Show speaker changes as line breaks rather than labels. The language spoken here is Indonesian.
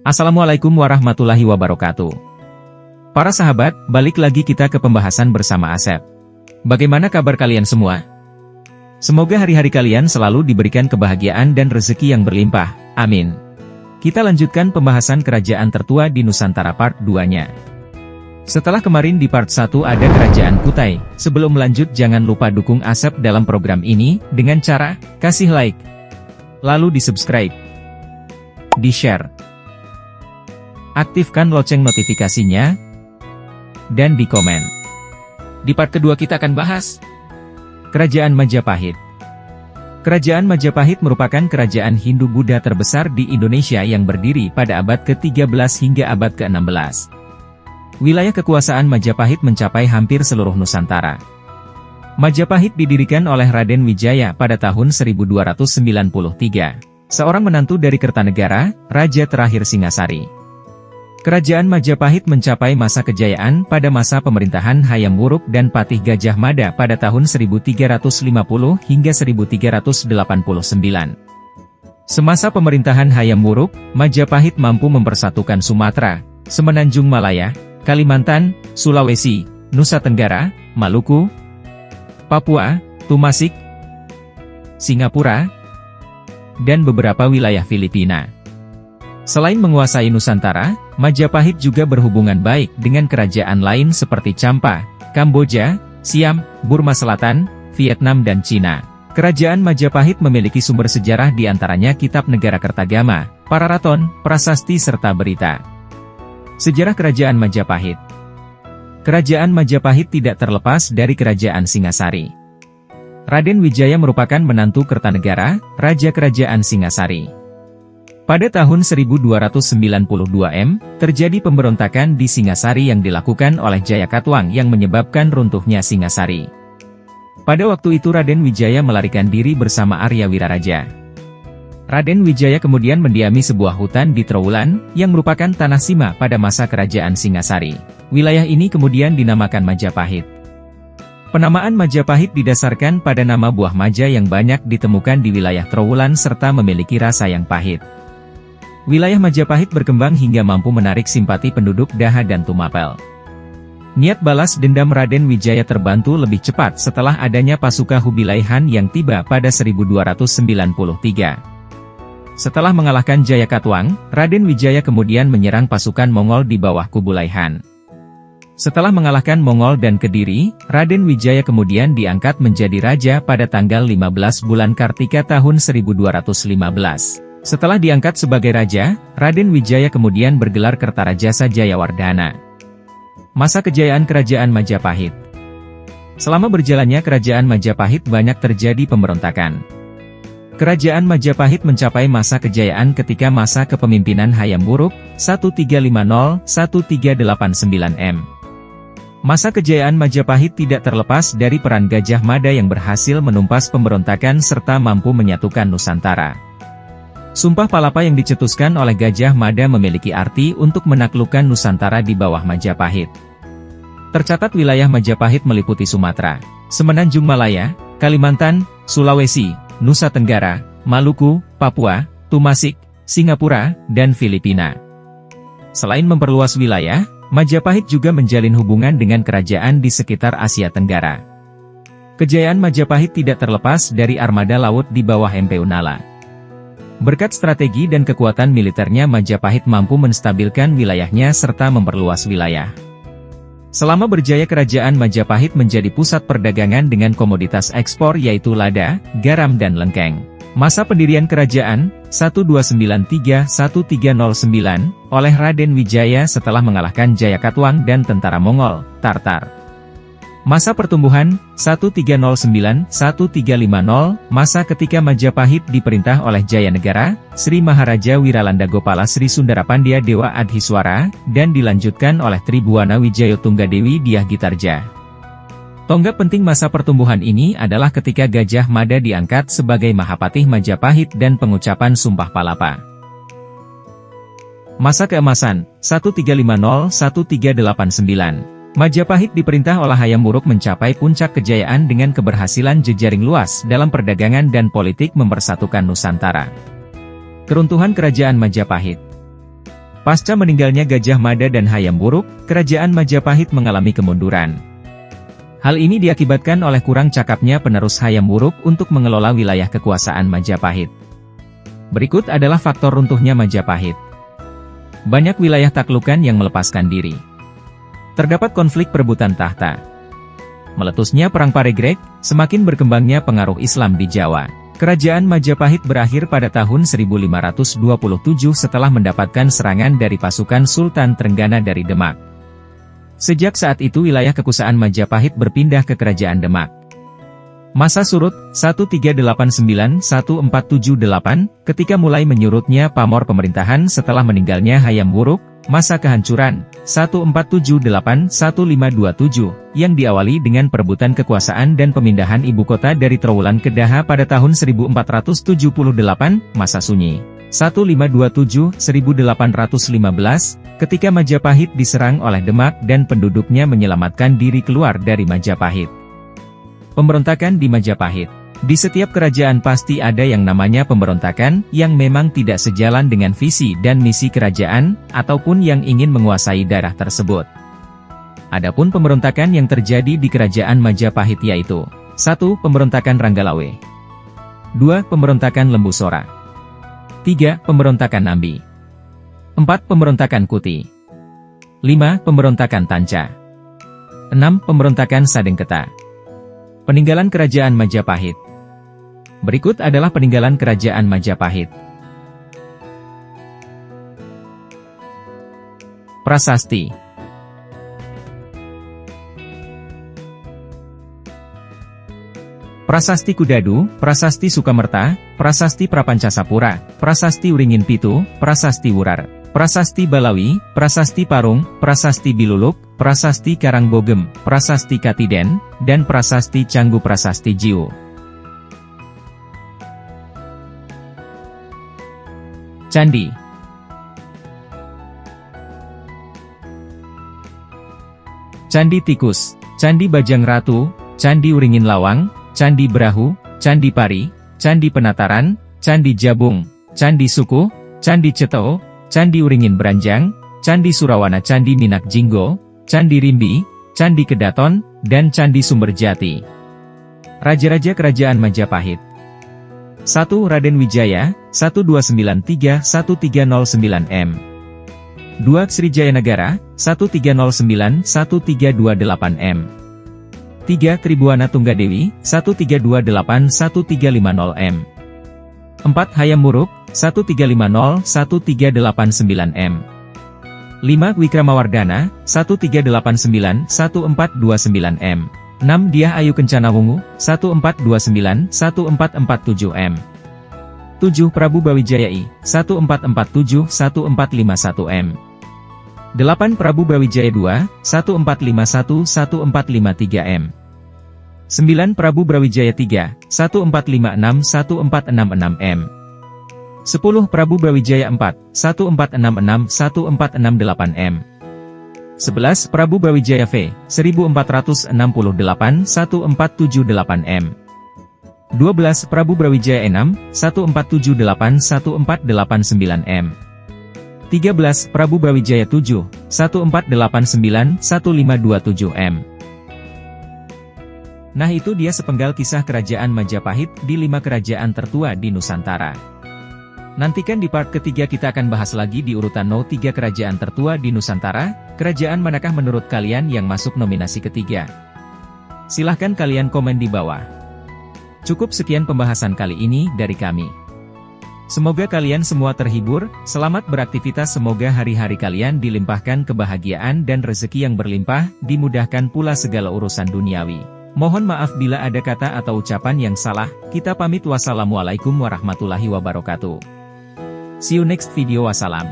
Assalamualaikum warahmatullahi wabarakatuh. Para sahabat, balik lagi kita ke pembahasan bersama Asep. Bagaimana kabar kalian semua? Semoga hari-hari kalian selalu diberikan kebahagiaan dan rezeki yang berlimpah. Amin. Kita lanjutkan pembahasan kerajaan tertua di Nusantara part 2-nya. Setelah kemarin di part 1 ada kerajaan Kutai, sebelum lanjut jangan lupa dukung Asep dalam program ini, dengan cara, kasih like, lalu di-subscribe, di-share, aktifkan lonceng notifikasinya, dan di komen. Di part kedua kita akan bahas Kerajaan Majapahit. Kerajaan Majapahit merupakan kerajaan Hindu-Buddha terbesar di Indonesia yang berdiri pada abad ke-13 hingga abad ke-16. Wilayah kekuasaan Majapahit mencapai hampir seluruh Nusantara. Majapahit didirikan oleh Raden Wijaya pada tahun 1293, seorang menantu dari Kertanegara, raja terakhir Singasari. Kerajaan Majapahit mencapai masa kejayaan pada masa pemerintahan Hayam Wuruk dan Patih Gajah Mada pada tahun 1350 hingga 1389. Semasa pemerintahan Hayam Wuruk, Majapahit mampu mempersatukan Sumatera, Semenanjung Malaya, Kalimantan, Sulawesi, Nusa Tenggara, Maluku, Papua, Tumasik, Singapura, dan beberapa wilayah Filipina. Selain menguasai Nusantara, Majapahit juga berhubungan baik dengan kerajaan lain seperti Champa, Kamboja, Siam, Burma Selatan, Vietnam dan Cina. Kerajaan Majapahit memiliki sumber sejarah di antaranya Kitab Negara Kertagama, Pararaton, Prasasti serta Berita. Sejarah Kerajaan Majapahit. Kerajaan Majapahit tidak terlepas dari Kerajaan Singasari. Raden Wijaya merupakan menantu Kertanegara, Raja Kerajaan Singasari. Pada tahun 1292 terjadi pemberontakan di Singasari yang dilakukan oleh Jayakatwang yang menyebabkan runtuhnya Singasari. Pada waktu itu Raden Wijaya melarikan diri bersama Arya Wiraraja. Raden Wijaya kemudian mendiami sebuah hutan di Trowulan, yang merupakan tanah Sima pada masa kerajaan Singasari. Wilayah ini kemudian dinamakan Majapahit. Penamaan Majapahit didasarkan pada nama buah maja yang banyak ditemukan di wilayah Trowulan serta memiliki rasa yang pahit. Wilayah Majapahit berkembang hingga mampu menarik simpati penduduk Daha dan Tumapel. Niat balas dendam Raden Wijaya terbantu lebih cepat setelah adanya pasukan Kubilai Han yang tiba pada 1293. Setelah mengalahkan Jayakatwang, Raden Wijaya kemudian menyerang pasukan Mongol di bawah Kubilai Han. Setelah mengalahkan Mongol dan Kediri, Raden Wijaya kemudian diangkat menjadi raja pada tanggal 15 bulan Kartika tahun 1215. Setelah diangkat sebagai raja, Raden Wijaya kemudian bergelar Kertarajasa Jayawardhana. Masa kejayaan Kerajaan Majapahit. Selama berjalannya Kerajaan Majapahit banyak terjadi pemberontakan. Kerajaan Majapahit mencapai masa kejayaan ketika masa kepemimpinan Hayam Wuruk, 1350-1389 Masa kejayaan Majapahit tidak terlepas dari peran Gajah Mada yang berhasil menumpas pemberontakan serta mampu menyatukan Nusantara. Sumpah Palapa yang dicetuskan oleh Gajah Mada memiliki arti untuk menaklukkan Nusantara di bawah Majapahit. Tercatat wilayah Majapahit meliputi Sumatera, Semenanjung Malaya, Kalimantan, Sulawesi, Nusa Tenggara, Maluku, Papua, Tumasik, Singapura, dan Filipina. Selain memperluas wilayah, Majapahit juga menjalin hubungan dengan kerajaan di sekitar Asia Tenggara. Kejayaan Majapahit tidak terlepas dari armada laut di bawah Empu Nala. Berkat strategi dan kekuatan militernya Majapahit mampu menstabilkan wilayahnya serta memperluas wilayah. Selama berjaya Kerajaan Majapahit menjadi pusat perdagangan dengan komoditas ekspor yaitu lada, garam dan lengkeng. Masa pendirian kerajaan, 1293-1309, oleh Raden Wijaya setelah mengalahkan Jayakatwang dan tentara Mongol, Tartar. Masa pertumbuhan, 1309-1350, masa ketika Majapahit diperintah oleh Jayanegara, Sri Maharaja Wiralanda Gopala Sri Sundarapandya Dewa Adhiswara, dan dilanjutkan oleh Tribuana Wijayo Tunggadewi Dyah Gitarja. Tonggak penting masa pertumbuhan ini adalah ketika Gajah Mada diangkat sebagai Mahapatih Majapahit dan pengucapan Sumpah Palapa. Masa keemasan, 1350-1389. Majapahit diperintah oleh Hayam Wuruk mencapai puncak kejayaan dengan keberhasilan jejaring luas dalam perdagangan dan politik mempersatukan Nusantara. Keruntuhan Kerajaan Majapahit. Pasca meninggalnya Gajah Mada dan Hayam Wuruk, kerajaan Majapahit mengalami kemunduran. Hal ini diakibatkan oleh kurang cakapnya penerus Hayam Wuruk untuk mengelola wilayah kekuasaan Majapahit. Berikut adalah faktor runtuhnya Majapahit. Banyak wilayah taklukan yang melepaskan diri. Terdapat konflik perebutan tahta. Meletusnya Perang Paregreg, semakin berkembangnya pengaruh Islam di Jawa. Kerajaan Majapahit berakhir pada tahun 1527 setelah mendapatkan serangan dari pasukan Sultan Trenggana dari Demak. Sejak saat itu wilayah kekuasaan Majapahit berpindah ke Kerajaan Demak. Masa surut, 1389-1478, ketika mulai menyurutnya pamor pemerintahan setelah meninggalnya Hayam Wuruk. Masa kehancuran, 1478-1527, yang diawali dengan perebutan kekuasaan dan pemindahan ibu kota dari Trowulan ke Daha pada tahun 1478, masa sunyi. 1527-1815, ketika Majapahit diserang oleh Demak dan penduduknya menyelamatkan diri keluar dari Majapahit. Pemberontakan di Majapahit. Di setiap kerajaan pasti ada yang namanya pemberontakan, yang memang tidak sejalan dengan visi dan misi kerajaan, ataupun yang ingin menguasai daerah tersebut. Adapun pemberontakan yang terjadi di kerajaan Majapahit yaitu 1. Pemberontakan Ranggalawe, 2. Pemberontakan Lembu Sora, 3. Pemberontakan Nambi, 4. Pemberontakan Kuti, 5. Pemberontakan Tanca, 6. Pemberontakan Sadengketa. Peninggalan Kerajaan Majapahit. Berikut adalah peninggalan Kerajaan Majapahit. Prasasti. Prasasti Kudadu, Prasasti Sukamerta, Prasasti Prapancasapura, Prasasti Uringin Pitu, Prasasti Wurar, Prasasti Balawi, Prasasti Parung, Prasasti Biluluk, Prasasti Karangbogem, Prasasti Katiden, dan Prasasti Canggu Prasasti Jiu. Candi. Candi Tikus, Candi Bajang Ratu, Candi Uringin Lawang, Candi Brahu, Candi Pari, Candi Penataran, Candi Jabung, Candi Suku, Candi Ceto, Candi Uringin Beranjang, Candi Surawana, Candi Minak Jinggo, Candi Rimbi, Candi Kedaton, dan Candi Sumberjati. Raja-raja Kerajaan Majapahit. 1. Raden Wijaya, 1293-1309 M. 2. Sriwijaya Negara, 1309-1328 M. 3. Tribuana Tunggadewi, 1328-1350 M. 4. Hayam Wuruk, 1350-1389 M. 5. Wikramawardhana, 1389-1429 M. 6. Dyah Ayu Kencana Wungu, 1429-1447 M. 7. Prabu Brawijaya I, 1447-1451 M. 8. Prabu Brawijaya II, 1451-1453 M. 9. Prabu Brawijaya III, 1456-1466 M. 10. Prabu Brawijaya IV, 1466-1468 M. 11. Prabu Brawijaya V, 1468-1478 M. 12. Prabu Brawijaya VI, 1478-1489 M. 13. Prabu Brawijaya VII, 1489-1527 M. Nah, itu dia sepenggal kisah kerajaan Majapahit di 5 kerajaan tertua di Nusantara. Nantikan di part ketiga kita akan bahas lagi di urutan No 3 kerajaan tertua di Nusantara, kerajaan manakah menurut kalian yang masuk nominasi ketiga? Silahkan kalian komen di bawah. Cukup sekian pembahasan kali ini dari kami. Semoga kalian semua terhibur, selamat beraktivitas, semoga hari-hari kalian dilimpahkan kebahagiaan dan rezeki yang berlimpah, dimudahkan pula segala urusan duniawi. Mohon maaf bila ada kata atau ucapan yang salah, kita pamit, wassalamualaikum warahmatullahi wabarakatuh. See you next video, wassalam.